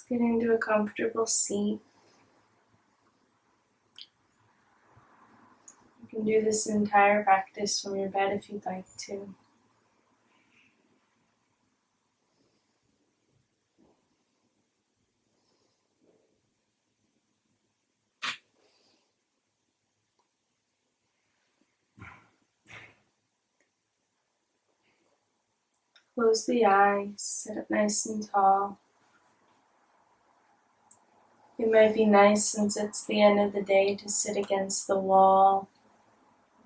Get into a comfortable seat. You can do this entire practice from your bed if you'd like to. Close the eyes, sit up nice and tall. It might be nice, since it's the end of the day, to sit against the wall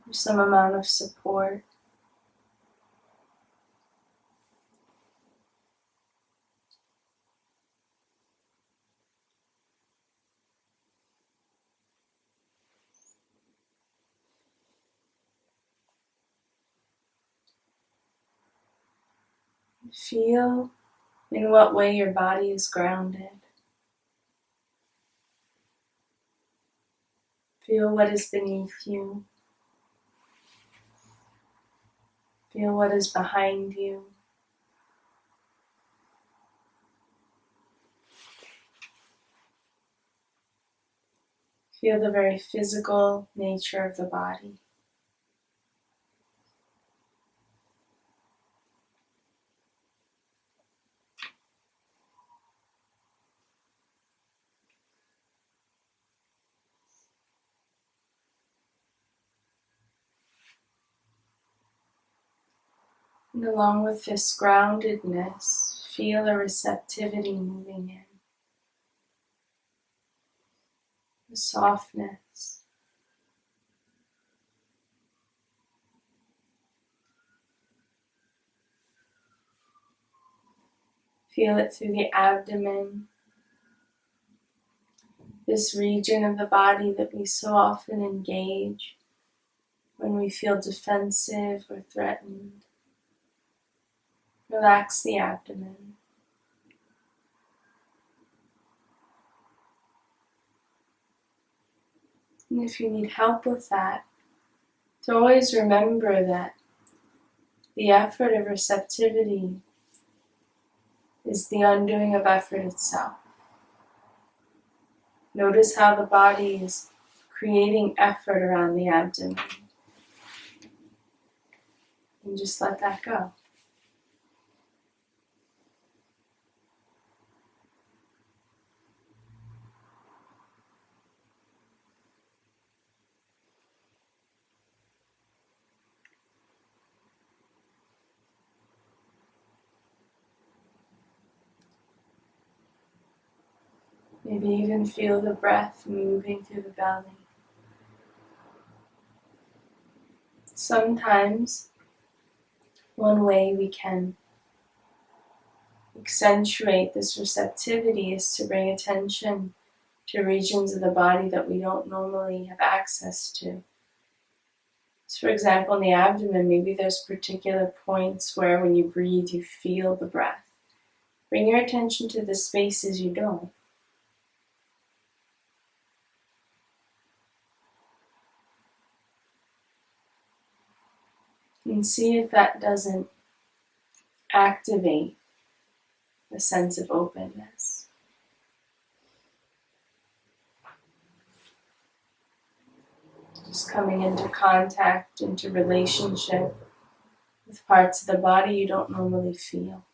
for some amount of support. Feel in what way your body is grounded. Feel what is beneath you. Feel what is behind you. Feel the very physical nature of the body. And along with this groundedness, feel a receptivity moving in. The softness. Feel it through the abdomen, this region of the body that we so often engage when we feel defensive or threatened. Relax the abdomen. And if you need help with that, to always remember that the effort of receptivity is the undoing of effort itself. Notice how the body is creating effort around the abdomen. And just let that go. Maybe even feel the breath moving through the belly. Sometimes one way we can accentuate this receptivity is to bring attention to regions of the body that we don't normally have access to. So, for example, in the abdomen, maybe there's particular points where when you breathe, you feel the breath. Bring your attention to the spaces you don't. And see if that doesn't activate a sense of openness. Just coming into contact, into relationship with parts of the body you don't normally feel.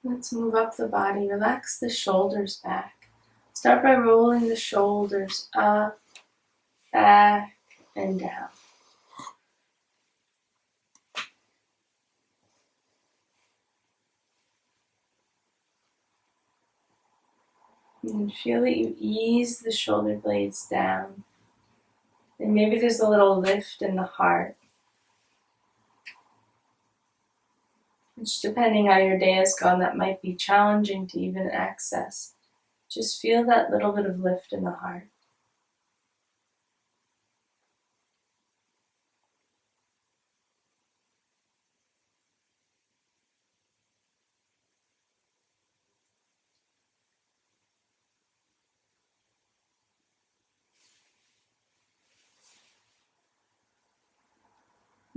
Let's move up the body. Relax the shoulders back. Start by rolling the shoulders up, back, and down. And feel that you ease the shoulder blades down. And maybe there's a little lift in the heart, which, depending how your day has gone, that might be challenging to even access. Just feel that little bit of lift in the heart.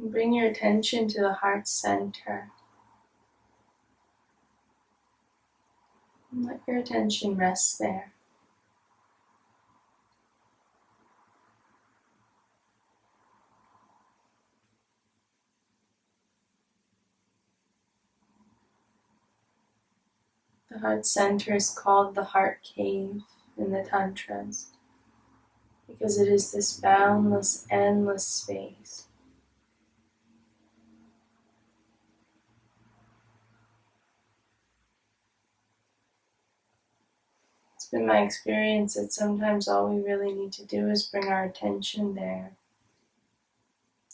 And bring your attention to the heart center. And let your attention rest there. The heart center is called the heart cave in the Tantras because it is this boundless, endless space. It's been my experience that sometimes all we really need to do is bring our attention there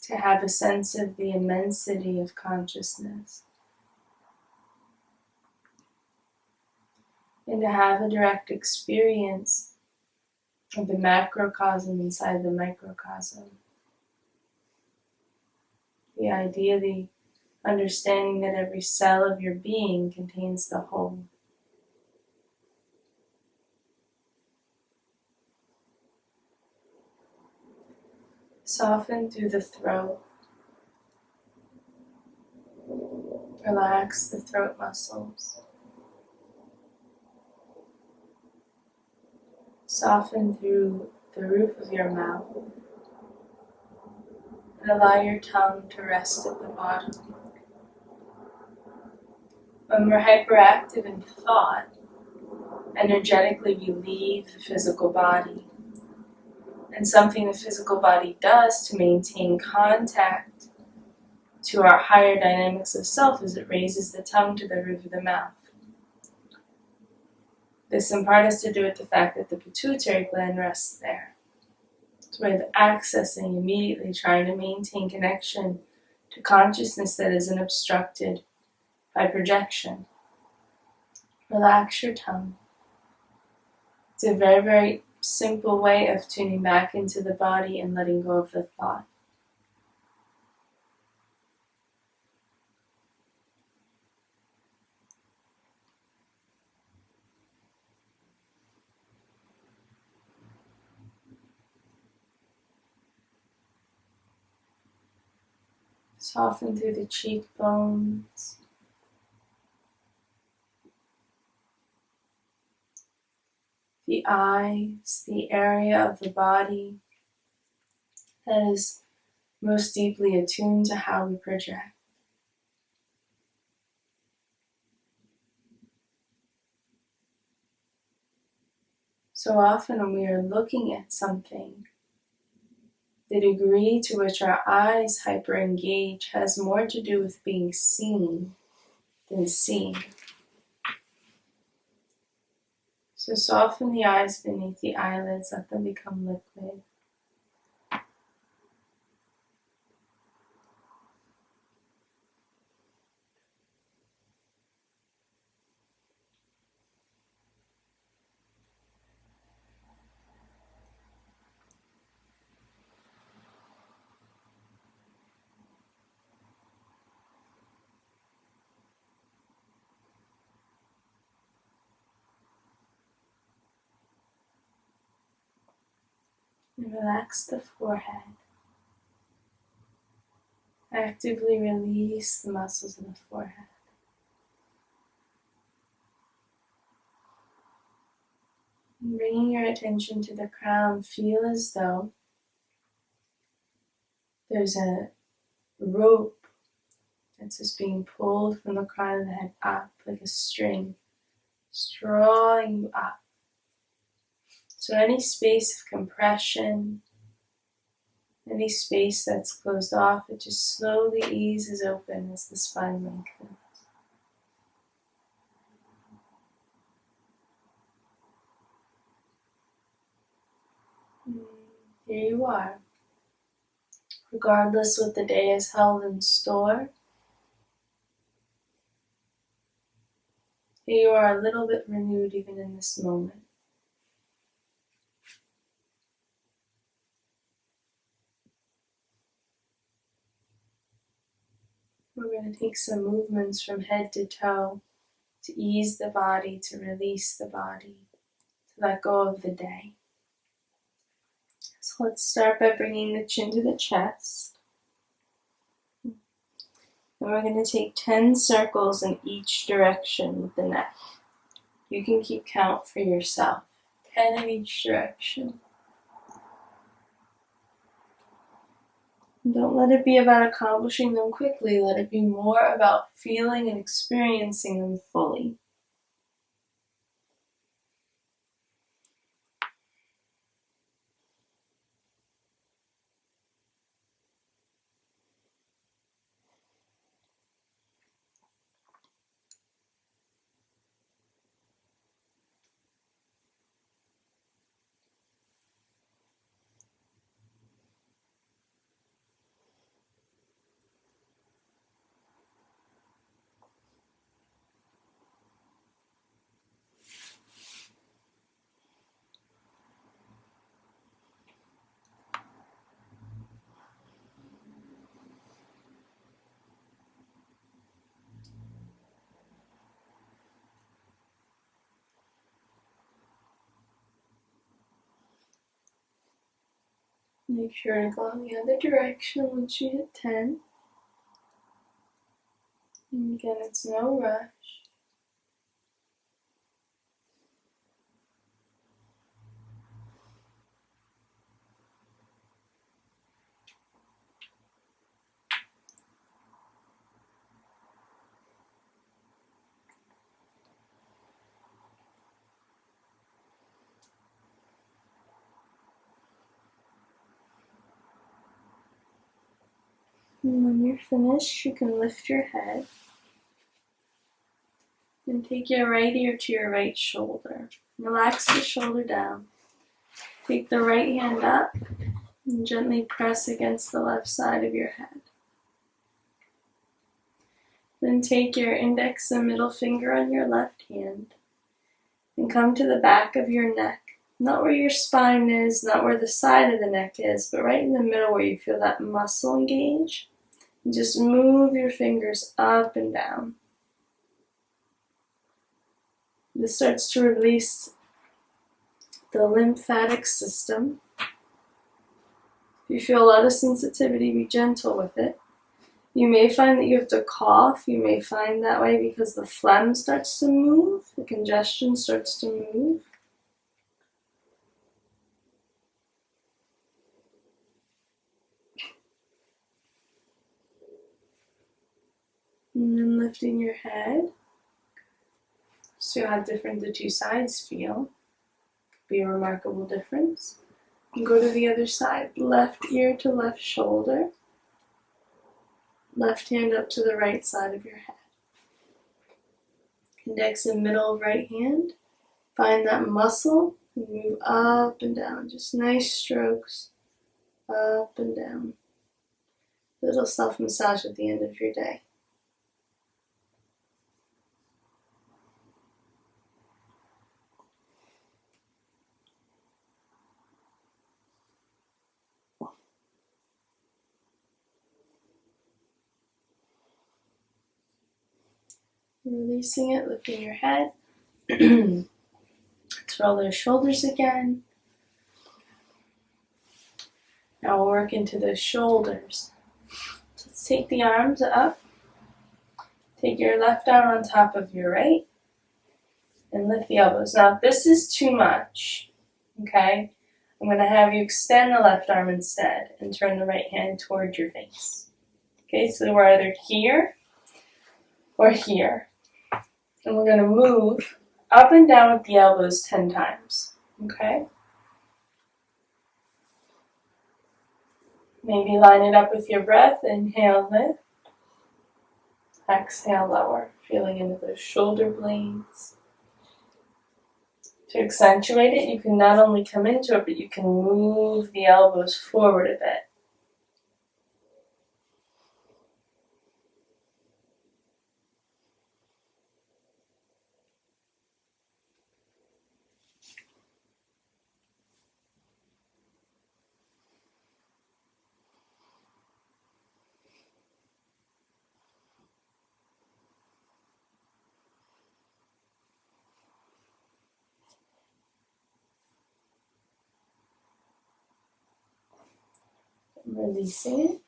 to have a sense of the immensity of consciousness and to have a direct experience of the macrocosm inside the microcosm. The idea, the understanding that every cell of your being contains the whole. Soften through the throat. Relax the throat muscles. Soften through the roof of your mouth. And allow your tongue to rest at the bottom. When we're hyperactive in thought, energetically we leave the physical body. And something the physical body does to maintain contact to our higher dynamics of self is it raises the tongue to the roof of the mouth. This in part has to do with the fact that the pituitary gland rests there. It's a way of accessing immediately, trying to maintain connection to consciousness that isn't obstructed by projection. Relax your tongue. It's a very, very simple way of tuning back into the body and letting go of the thought. Soften through the cheekbones. The eyes, the area of the body that is most deeply attuned to how we project. So often when we are looking at something, the degree to which our eyes hyper-engage has more to do with being seen than seeing. So soften the eyes beneath the eyelids, let them become liquid. And relax the forehead. Actively release the muscles in the forehead. And bringing your attention to the crown, feel as though there's a rope that's just being pulled from the crown of the head up like a string, just drawing you up. So any space of compression, any space that's closed off, it just slowly eases open as the spine lengthens. Here you are. Regardless what the day has held in store, here you are a little bit renewed even in this moment. We're going to take some movements from head to toe to ease the body, to release the body, to let go of the day. So let's start by bringing the chin to the chest. And we're going to take 10 circles in each direction with the neck. You can keep count for yourself. 10 in each direction. Don't let it be about accomplishing them quickly. Let it be more about feeling and experiencing them fully. Make sure to go in the other direction once you hit 10. And again, it's no rush. And when you're finished, you can lift your head and take your right ear to your right shoulder. Relax the shoulder down. Take the right hand up and gently press against the left side of your head. Then take your index and middle finger on your left hand and come to the back of your neck. Not where your spine is, not where the side of the neck is, but right in the middle where you feel that muscle engage. And just move your fingers up and down. This starts to release the lymphatic system. If you feel a lot of sensitivity, be gentle with it. You may find that you have to cough. You may find that way because the phlegm starts to move, the congestion starts to move. And then lifting your head. So how different the two sides feel. Be a remarkable difference. And go to the other side. Left ear to left shoulder. Left hand up to the right side of your head. Index in middle of right hand. Find that muscle and move up and down. Just nice strokes. Up and down. Little self-massage at the end of your day. Releasing it, lifting your head. Let's roll those shoulders again. Now we'll work into those shoulders. So let's take the arms up. Take your left arm on top of your right. And lift the elbows. Now if this is too much, okay, I'm going to have you extend the left arm instead and turn the right hand toward your face. Okay, so we're either here or here. And we're going to move up and down with the elbows 10 times. Okay? Maybe line it up with your breath. Inhale, lift. Exhale, lower. Feeling into those shoulder blades. To accentuate it, you can not only come into it, but you can move the elbows forward a bit. Releasing it.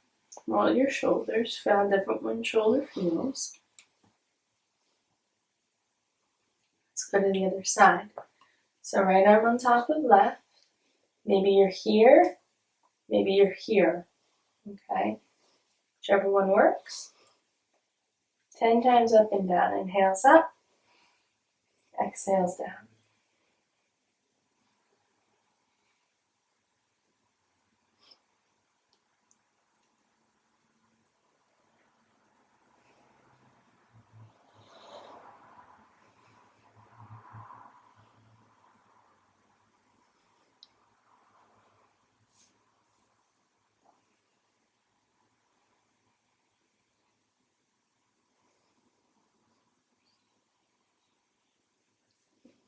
Roll your shoulders. Feel how different one shoulder feels. Let's go to the other side. So right arm on top of left. Maybe you're here. Maybe you're here. Okay? Whichever one works. 10 times up and down. Inhales up. Exhales down.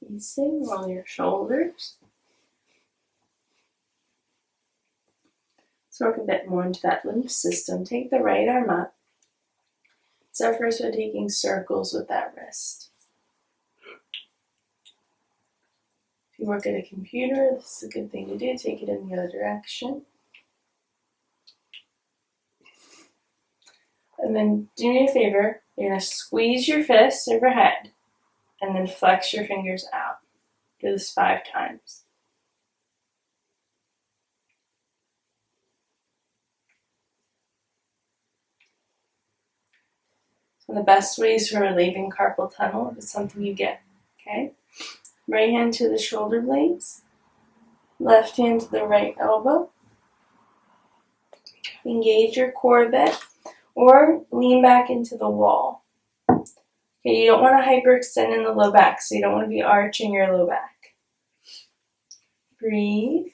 Releasing, roll your shoulders. Let's work a bit more into that lymph system. Take the right arm up. So first we're taking circles with that wrist. If you work at a computer, this is a good thing to do. Take it in the other direction. And then do me a favor. You're going to squeeze your fist overhead and then flex your fingers out. Do this 5 times. So the best ways for relieving carpal tunnel is something you get. Okay? Right hand to the shoulder blades. Left hand to the right elbow. Engage your core a bit. Or lean back into the wall. Okay, you don't want to hyperextend in the low back, so you don't want to be arching your low back. Breathe.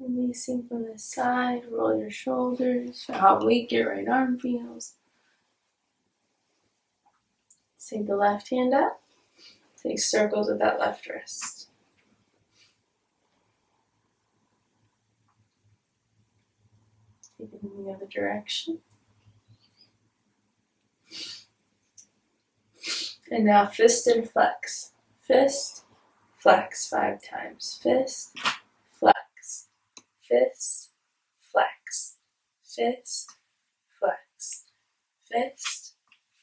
Releasing from the side, roll your shoulders, feel how weak your right arm feels. Take the left hand up, take circles with that left wrist. Take it in the other direction. And now fist and flex. Fist, flex 5 times. Fist, flex. Fist, flex. Fist, flex. Fist,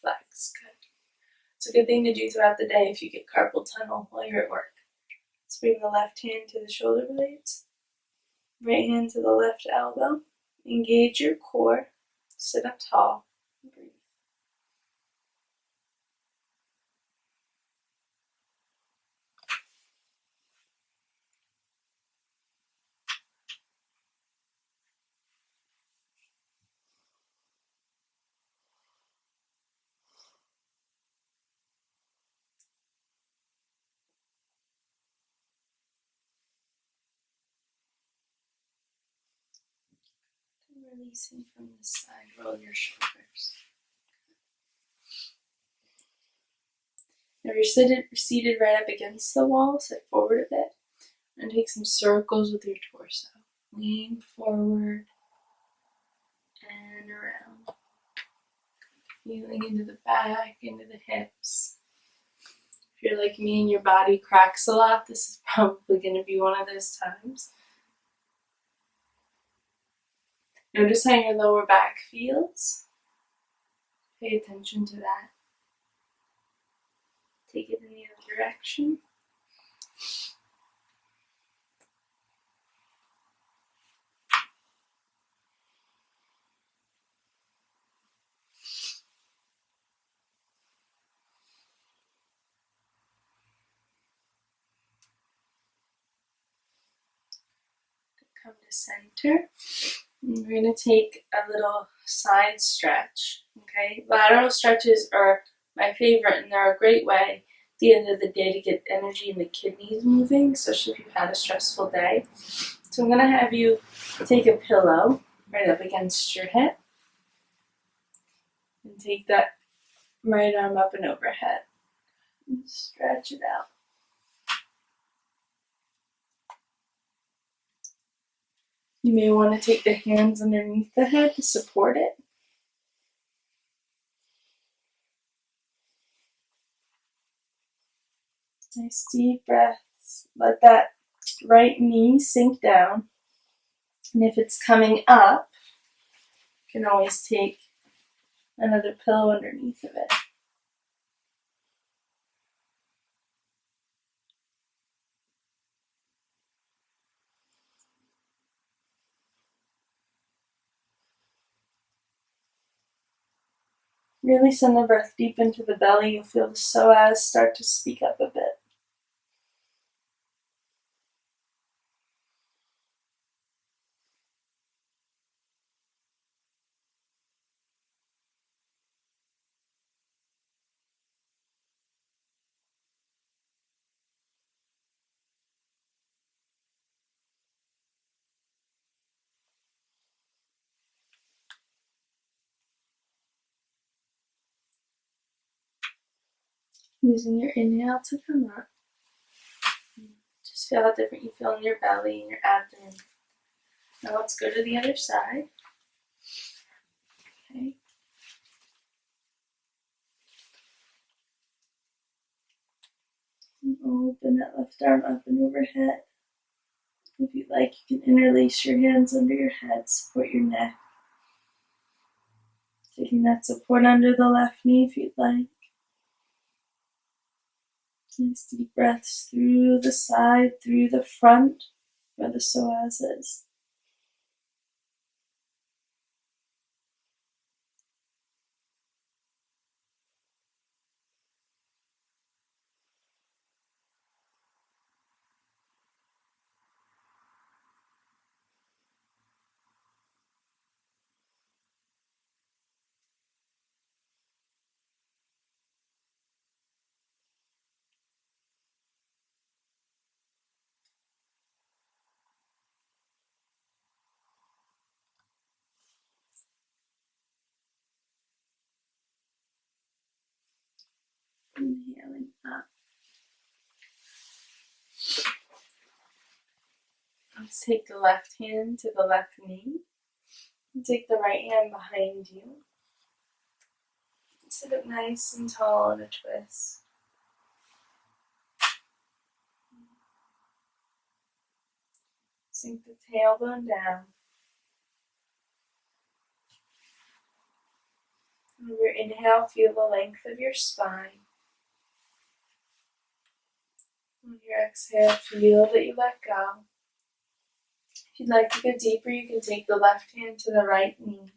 flex. Good. It's a good thing to do throughout the day if you get carpal tunnel while you're at work. Let's bring the left hand to the shoulder blades. Right hand to the left elbow. Engage your core. Sit up tall. Breathe. Releasing from the side, roll your shoulders. Now you're seated right up against the wall, sit forward a bit, and take some circles with your torso. Lean forward and around. Feeling into the back, into the hips. If you're like me and your body cracks a lot, this is probably going to be one of those times. Notice how your lower back feels. Pay attention to that. Take it in the other direction. Come to center. And we're going to take a little side stretch. Okay, lateral stretches are my favorite, and they're a great way at the end of the day to get energy in the kidneys moving, especially if you've had a stressful day. So I'm going to have you take a pillow right up against your hip and take that right arm up and overhead. Stretch it out. You may want to take the hands underneath the head to support it. Nice deep breaths. Let that right knee sink down. And if it's coming up, you can always take another pillow underneath of it. Really send the breath deep into the belly. You'll feel the psoas start to speak up a bit. Using your inhale to come up. Just feel how different you feel in your belly and your abdomen. Now let's go to the other side. Okay. And open that left arm up and overhead. If you'd like, you can interlace your hands under your head, support your neck. Taking that support under the left knee if you'd like. Nice deep breaths through the side, through the front, where the psoas is. Inhaling up. Let's take the left hand to the left knee. And take the right hand behind you. Sit up nice and tall in a twist. Sink the tailbone down. And with your inhale, feel the length of your spine. With your exhale, feel that you let go. If you'd like to go deeper, you can take the left hand to the right knee.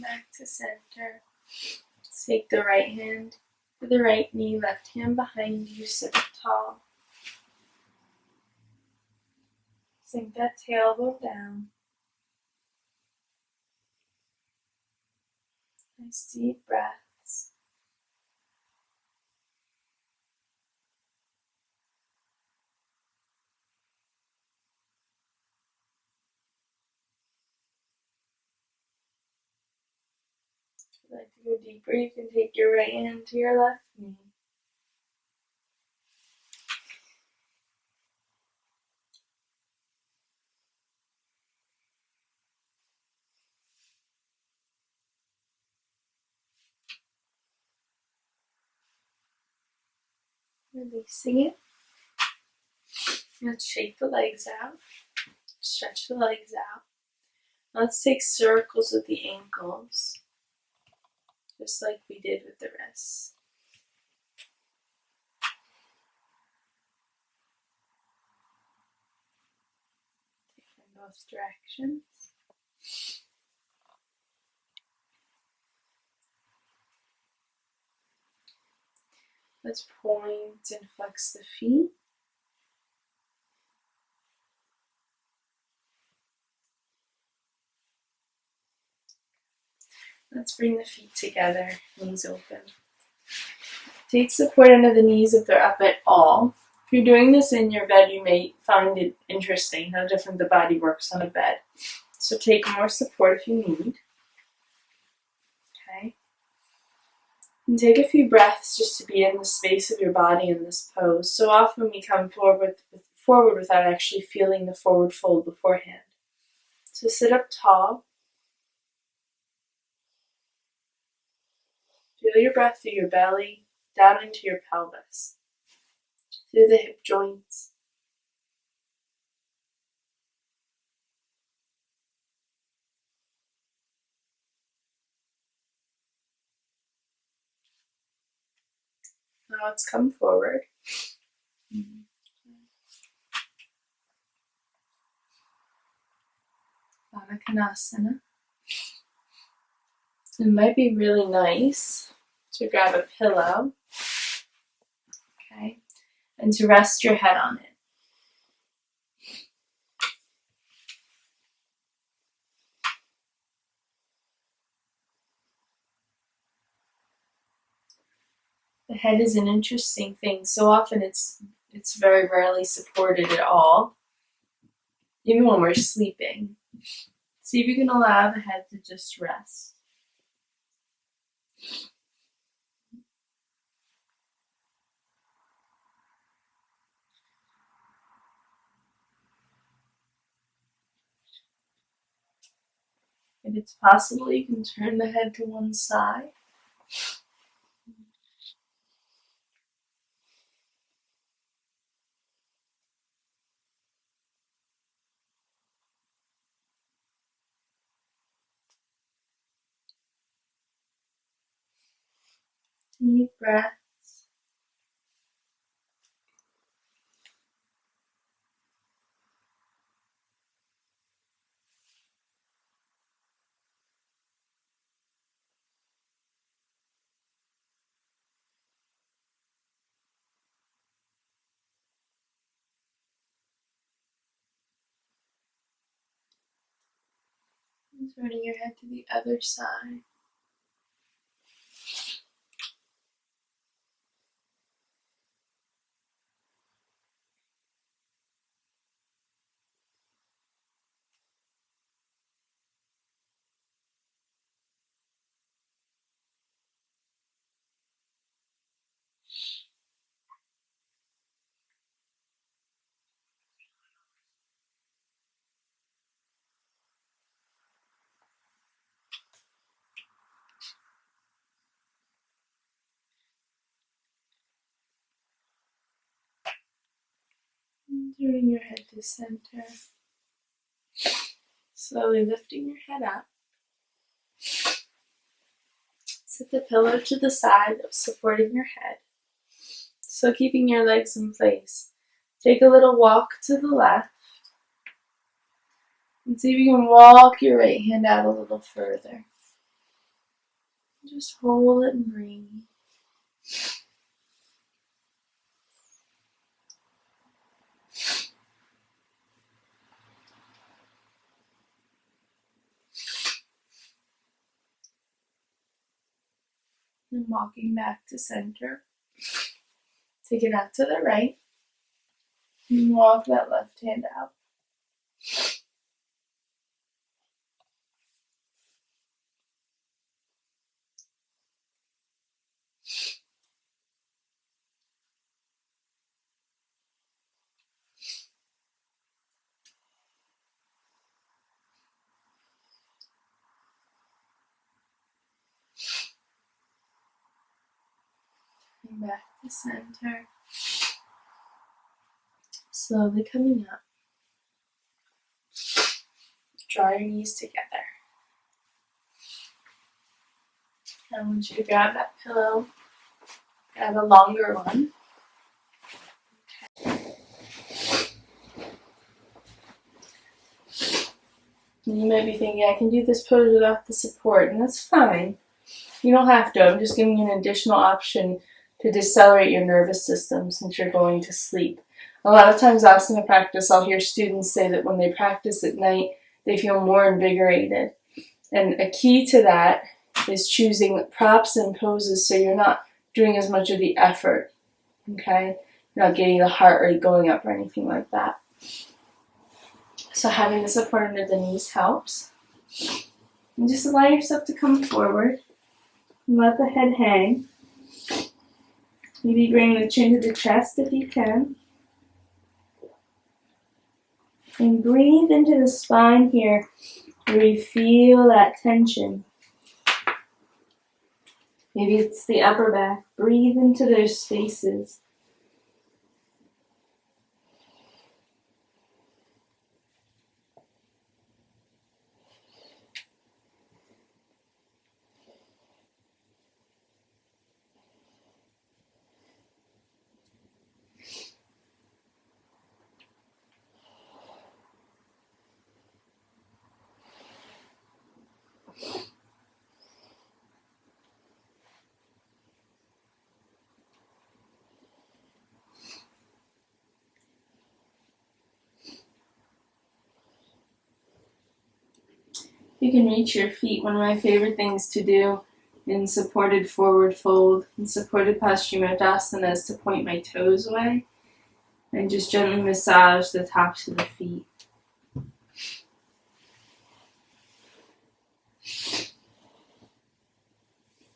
Back to center. Take the right hand to the right knee, left hand behind you, sit up tall. Sink that tailbone down. Nice deep breaths. If you'd like to go deeper, you can take your right hand to your left knee. Releasing it. Let's shake the legs out. Stretch the legs out. Let's take circles with the ankles, just like we did with the wrists. Take in both directions. Let's point and flex the feet. Let's bring the feet together, knees open. Take support under the knees if they're up at all. If you're doing this in your bed, you may find it interesting how different the body works on a bed. So take more support if you need. Okay. And take a few breaths just to be in the space of your body in this pose. So often we come forward without actually feeling the forward fold beforehand. So sit up tall. Feel your breath through your belly, down into your pelvis, through the hip joints. Now let's come forward. Baddha. It might be really nice to grab a pillow, okay, and to rest your head on it. The head is an interesting thing. So often it's very rarely supported at all, even when we're sleeping. See if you can allow the head to just rest. If it's possible, you can turn the head to one side. Deep breath. And turning your head to the other side. And turning your head to center. Slowly lifting your head up. Set the pillow to the side, supporting your head. So keeping your legs in place. Take a little walk to the left. And see if you can walk your right hand out a little further. Just hold it and breathe. And walking back to center. Take it out to the right. And walk that left hand out. And back to center. Slowly coming up. Draw your knees together. I want you to grab that pillow. Grab a longer one. And you might be thinking, I can do this pose without the support, and that's fine. You don't have to. I'm just giving you an additional option to decelerate your nervous system since you're going to sleep. A lot of times asana practice, I'll hear students say that when they practice at night, they feel more invigorated. And a key to that is choosing props and poses so you're not doing as much of the effort, okay? You're not getting the heart rate going up or anything like that. So having the support under the knees helps. And just allow yourself to come forward and let the head hang. Maybe bring the chin to the chest if you can. And breathe into the spine here where you feel that tension. Maybe it's the upper back. Breathe into those spaces. You can reach your feet. One of my favorite things to do in supported forward fold and supported Paschimottanasana is to point my toes away and just gently massage the tops of the feet.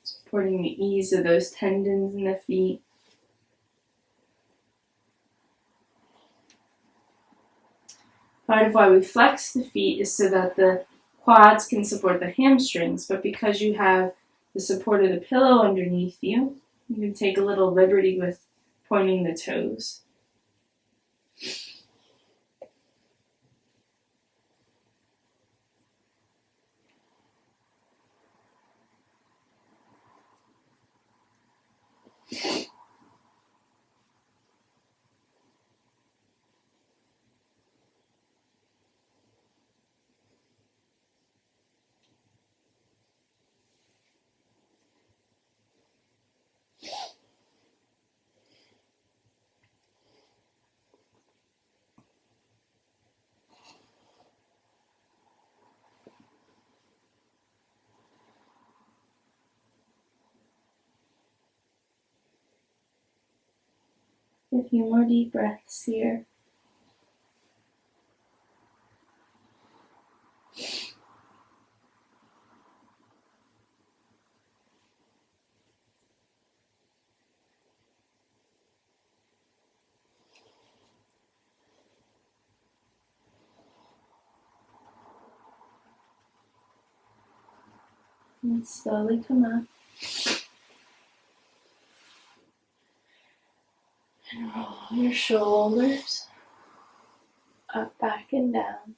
Supporting the ease of those tendons in the feet. Part of why we flex the feet is so that the quads can support the hamstrings, but because you have the support of the pillow underneath you, you can take a little liberty with pointing the toes. A few more deep breaths here. And slowly come up. And roll your shoulders up, back, and down.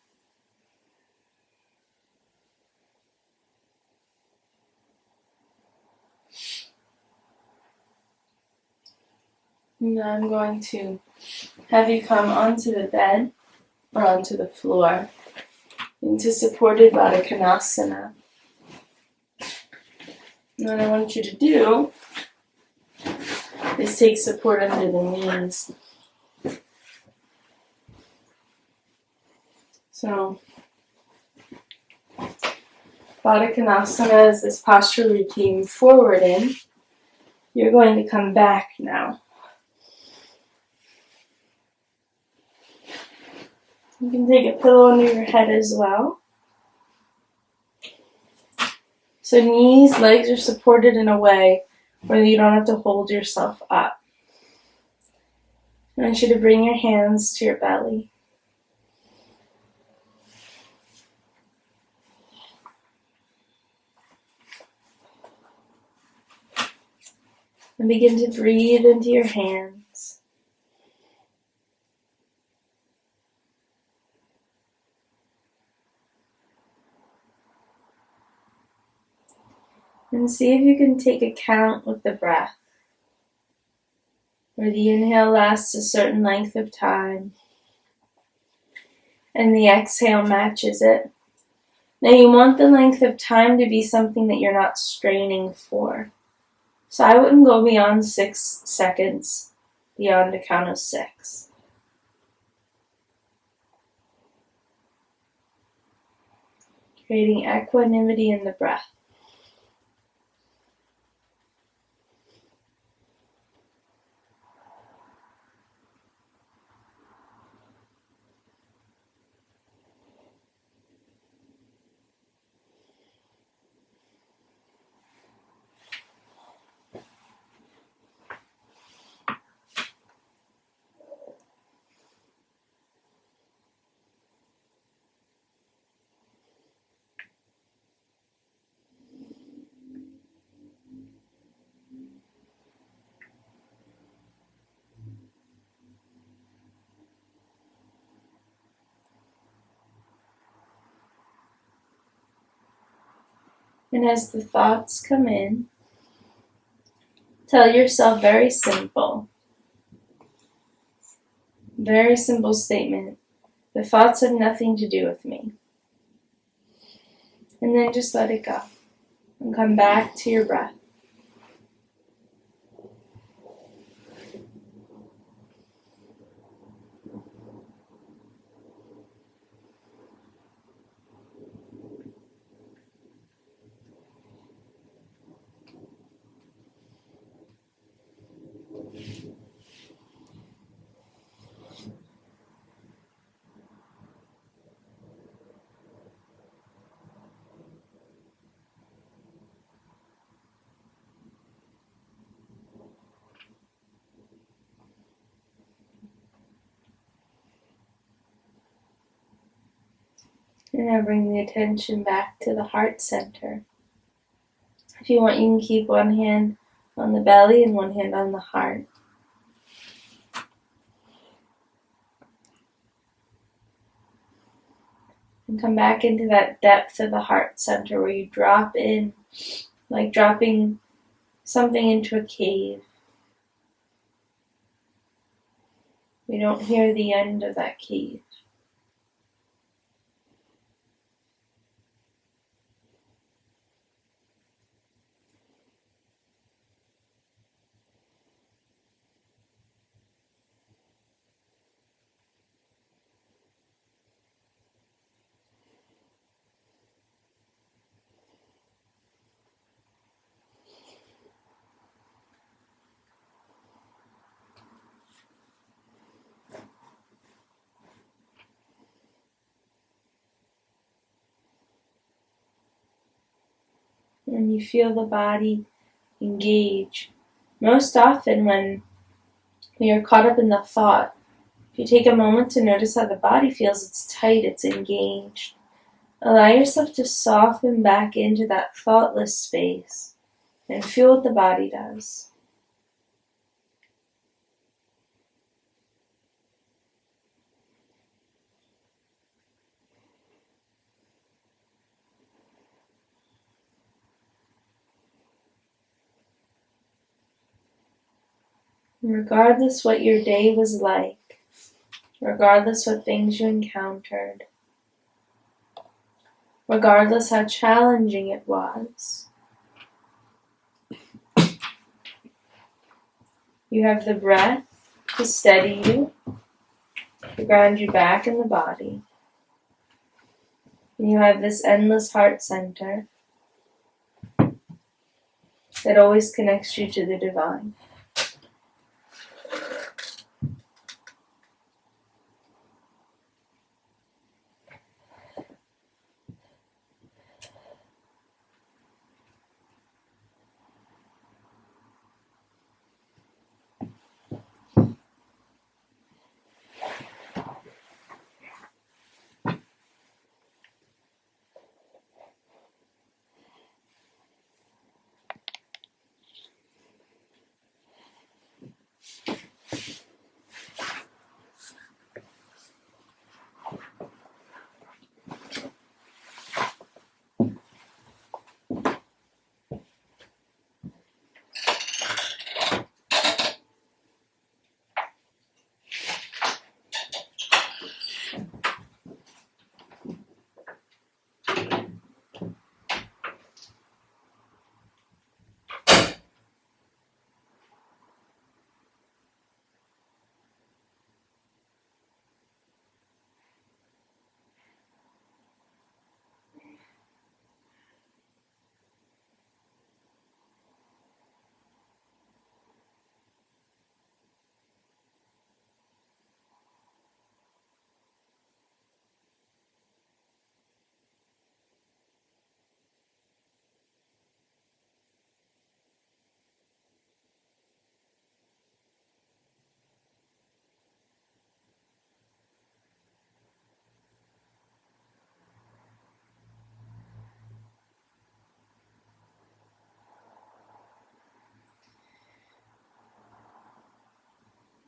Now I'm going to have you come onto the bed or onto the floor into supported Baddha Konasana. And what I want you to do is take support under the knees. So, Baddha Konasana is this posture we came forward in. You're going to come back now. You can take a pillow under your head as well. So knees, legs are supported in a way where you don't have to hold yourself up. I want you to bring your hands to your belly. And begin to breathe into your hands. And see if you can take a count with the breath, where the inhale lasts a certain length of time, and the exhale matches it. Now you want the length of time to be something that you're not straining for. So I wouldn't go beyond 6 seconds, beyond a count of 6. Creating equanimity in the breath. And as the thoughts come in, tell yourself very simple statement. The thoughts have nothing to do with me. And then just let it go. And come back to your breath. And now bring the attention back to the heart center. If you want, you can keep one hand on the belly and one hand on the heart. And come back into that depth of the heart center where you drop in, like dropping something into a cave. We don't hear the end of that cave. And you feel the body engage. Most often when you're caught up in the thought, if you take a moment to notice how the body feels, it's tight, it's engaged. Allow yourself to soften back into that thoughtless space and feel what the body does. And regardless what your day was like, regardless what things you encountered, regardless how challenging it was, you have the breath to steady you, to ground you back in the body. And you have this endless heart center that always connects you to the divine.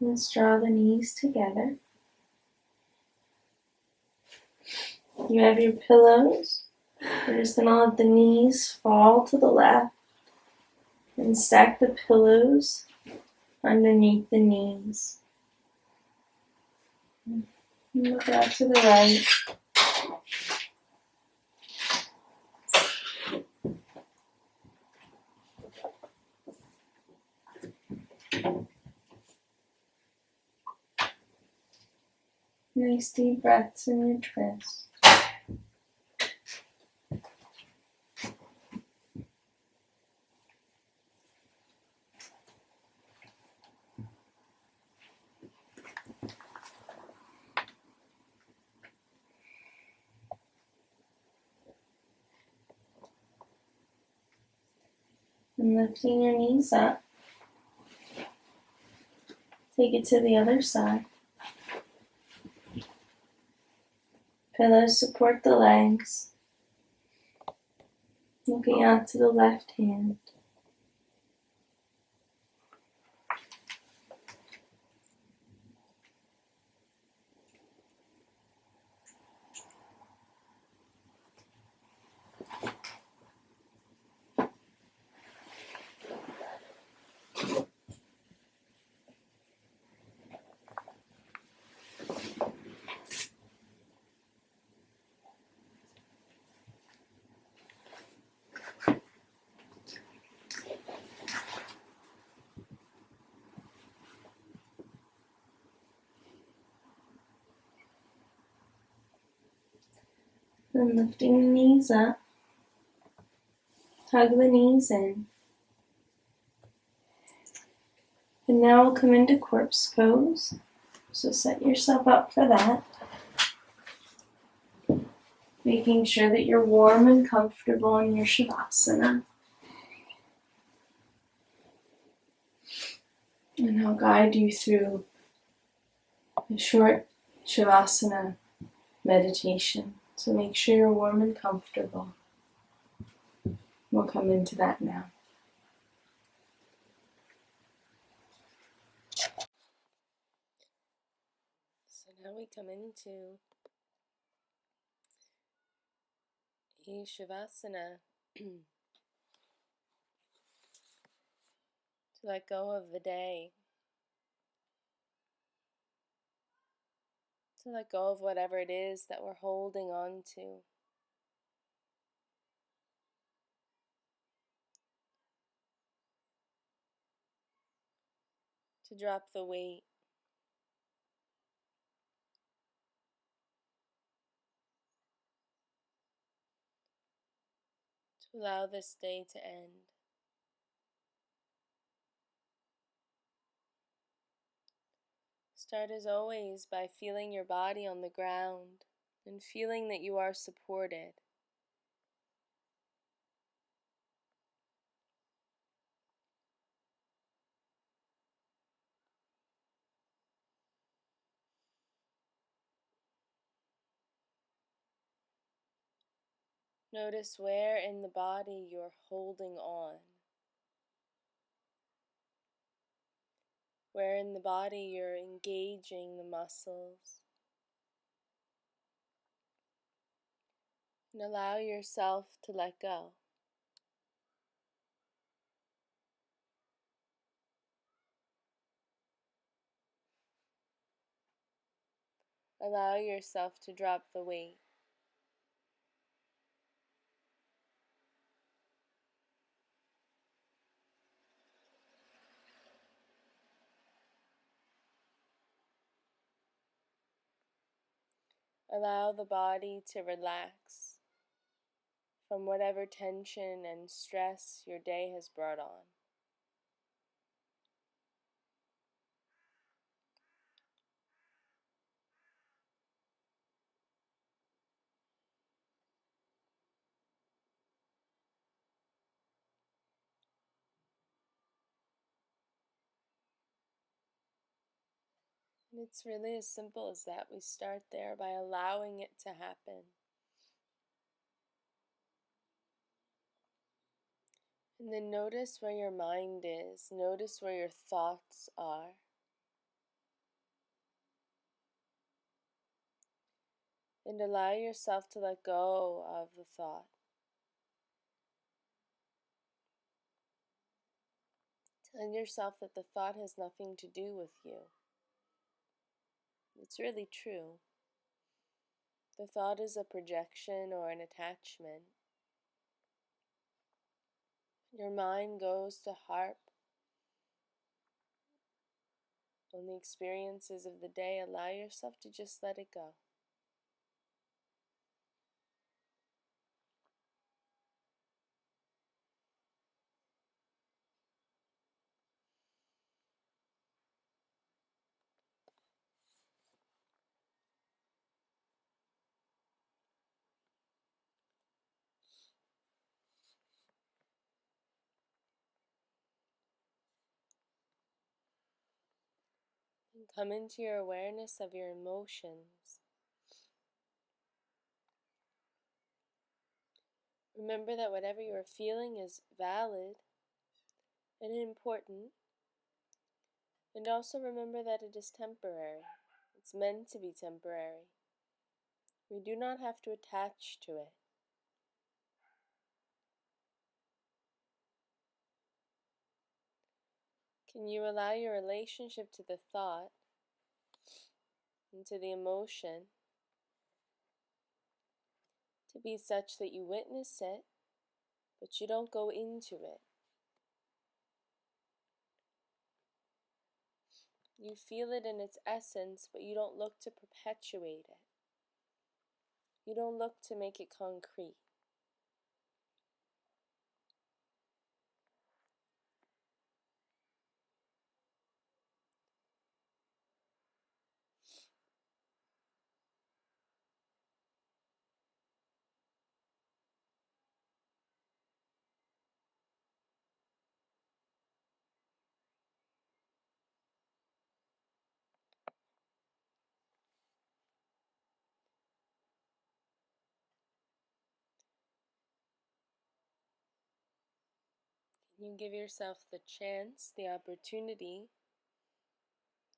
Let's draw the knees together. You have your pillows We're just going to let the knees fall to the left and stack the pillows underneath the knees. Look out to the right. Nice deep breaths in your twist. And lifting your knees up. Take it to the other side. Pillows support the legs. Looking out to the left hand. Then lifting the knees up. Hug the knees in. And now we'll come into corpse pose. So set yourself up for that. Making sure that you're warm and comfortable in your Shavasana. And I'll guide you through a short Shavasana meditation. So make sure you're warm and comfortable. We'll come into that now. So now we come into a Shavasana to let go of the day. To let go of whatever it is that we're holding on to. To drop the weight. To allow this day to end. Start as always by feeling your body on the ground and feeling that you are supported. Notice where in the body you're holding on. Where in the body you're engaging the muscles. And allow yourself to let go. Allow yourself to drop the weight. Allow the body to relax from whatever tension and stress your day has brought on. And it's really as simple as that. We start there by allowing it to happen. And then notice where your mind is. Notice where your thoughts are. And allow yourself to let go of the thought. Tell yourself that the thought has nothing to do with you. It's really true. The thought is a projection or an attachment. Your mind goes to harp on the experiences of the day. Allow yourself to just let it go. And come into your awareness of your emotions. Remember that whatever you are feeling is valid and important. And also remember that it is temporary. It's meant to be temporary. We do not have to attach to it. Can you allow your relationship to the thought and to the emotion to be such that you witness it, but you don't go into it? You feel it in its essence, but you don't look to perpetuate it. You don't look to make it concrete. You give yourself the chance, the opportunity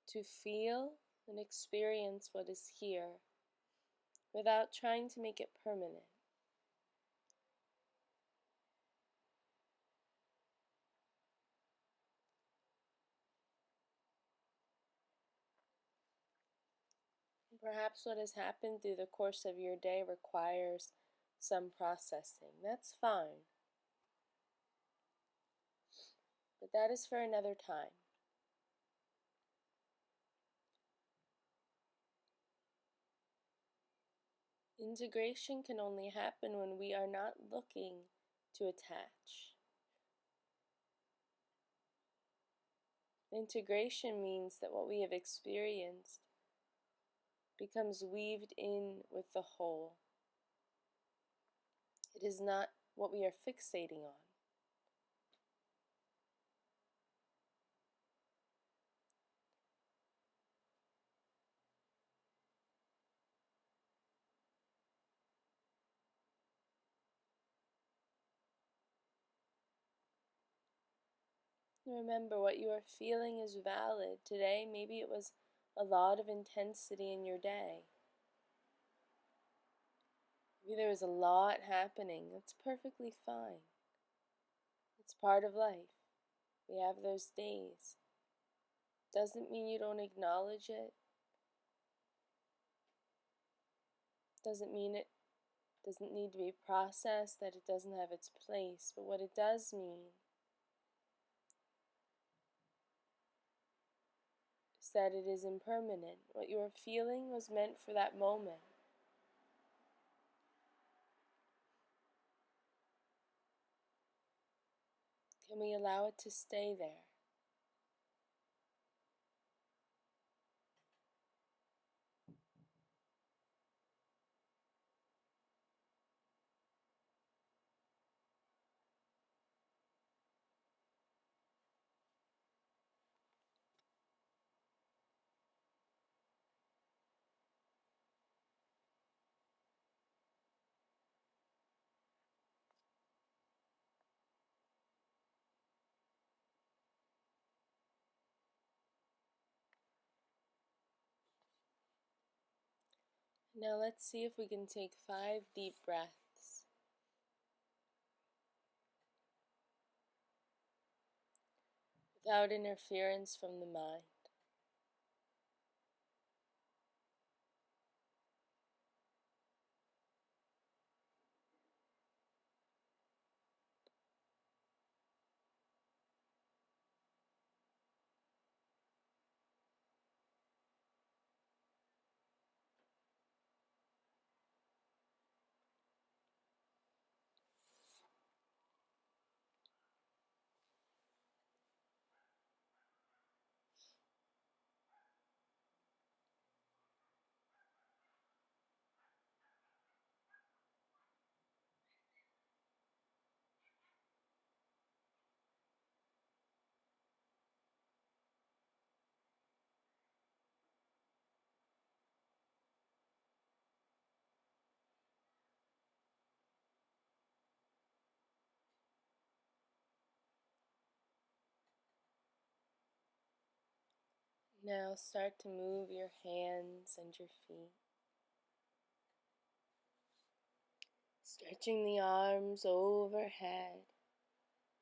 to feel and experience what is here without trying to make it permanent. Perhaps what has happened through the course of your day requires some processing. That's fine. But that is for another time. Integration can only happen when we are not looking to attach. Integration means that what we have experienced becomes weaved in with the whole. It is not what we are fixating on. Remember, what you are feeling is valid. Today, maybe it was a lot of intensity in your day. Maybe there was a lot happening. That's perfectly fine. It's part of life. We have those days. Doesn't mean you don't acknowledge it. Doesn't mean it doesn't need to be processed, that it doesn't have its place. But what it does mean is that it is impermanent. What you are feeling was meant for that moment. Can we allow it to stay there? Now let's see if we can take 5 deep breaths. without interference from the mind. Now start to move your hands and your feet, stretching the arms overhead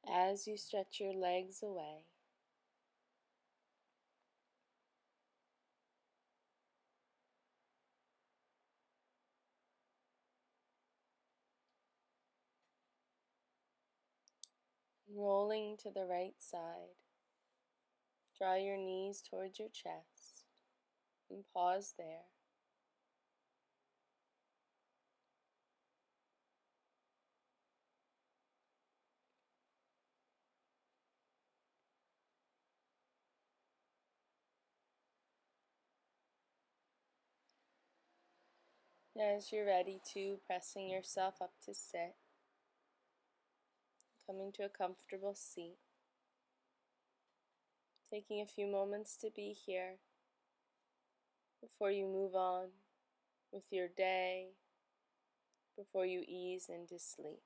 as you stretch your legs away. Rolling to the right side, draw your knees towards your chest and pause there. As you're ready to, pressing yourself up to sit, coming to a comfortable seat, taking a few moments to be here before you move on with your day, before you ease into sleep.